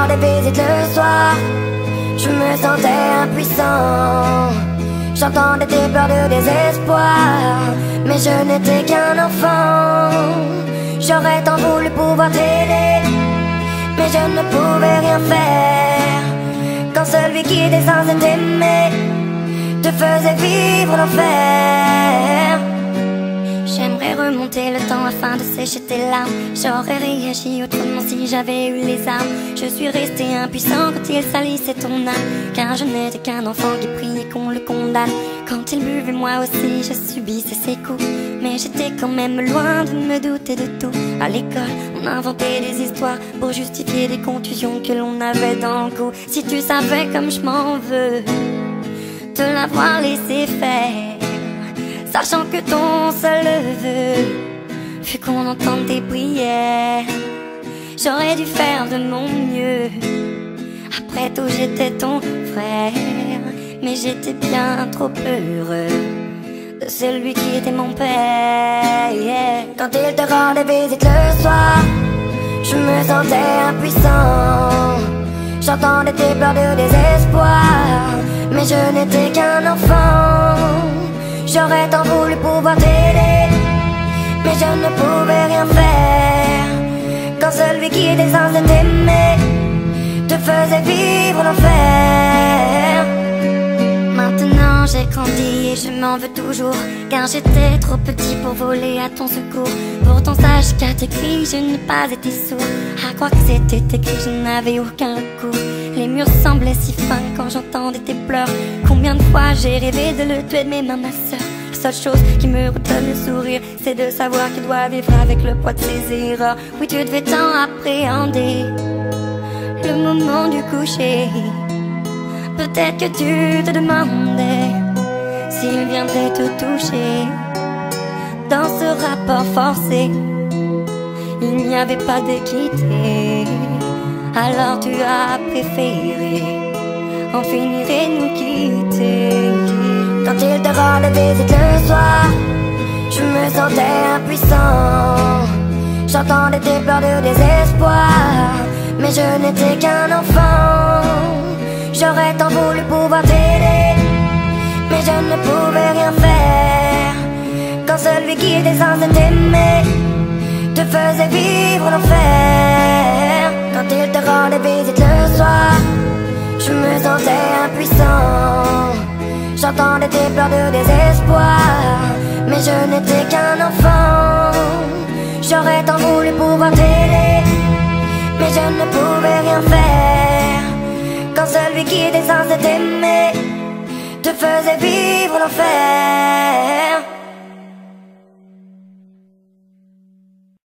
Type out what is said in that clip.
rendais visite le soir, je me sentais impuissant. J'entendais tes pleurs de désespoir, mais je n'étais qu'un enfant. J'aurais tant voulu pouvoir t'aider, mais je ne pouvais rien faire. Quand celui qui était censé t'aimer te faisait vivre l'enfer. J'aimerais remonter le temps afin de sécher tes larmes. J'aurais réagi autrement si j'avais eu les armes. Je suis resté impuissant quand il salissait ton âme, car je n'étais qu'un enfant qui priait qu'on le condamne. Quand il buvait, moi aussi je subissais ses coups, mais j'étais quand même loin de me douter de tout. À l'école, on inventait des histoires pour justifier des contusions que l'on avait dans le cou. Si tu savais comme je m'en veux te l'avoir laissé faire, sachant que ton seul vœu fut qu'on entende tes prières. J'aurais dû faire de mon mieux, après tout j'étais ton frère, mais j'étais bien trop heureux de celui qui était mon père. Quand il te rendait visite le soir, je me sentais impuissant. J'entendais tes pleurs de désespoir, mais je n'étais qu'un enfant. J'aurais tant voulu pouvoir t'aider, mais je ne pouvais rien faire. Quand celui qui était censé t'aimer te faisait vivre l'enfer. Maintenant j'ai grandi et je m'en veux toujours, car j'étais trop petit pour voler à ton secours. Pourtant sache qu'à tes cris je n'ai pas été sourd. À croire que c'était écrit, je n'avais aucun recours. Les murs semblaient si fins quand j'entendais tes pleurs. Combien de fois j'ai rêvé de le tuer de mes mains, ma soeur. La seule chose qui me redonne le sourire, c'est de savoir qu'il doit vivre avec le poids de ses erreurs. Oui, tu devais tant appréhender le moment du coucher. Peut-être que tu te demandais s'il viendrait te toucher. Dans ce rapport forcé, il n'y avait pas d'équité. Alors tu as préféré en finir et nous quitter. Quand il te rendait visite le soir, je me sentais impuissant. J'entendais tes pleurs de désespoir, mais je n'étais qu'un enfant. J'aurais tant voulu pouvoir t'aider, mais je ne pouvais rien faire. Quand celui qui était censé t'aimer te faisait vivre l'enfer. Quand il te rendait visite le soir, je me sentais impuissant. J'entendais tes pleurs de désespoir, mais je n'étais qu'un enfant. J'aurais tant voulu pouvoir t'aider, mais je ne pouvais rien faire. Quand celui qui était censé t'aimer te faisait vivre l'enfer.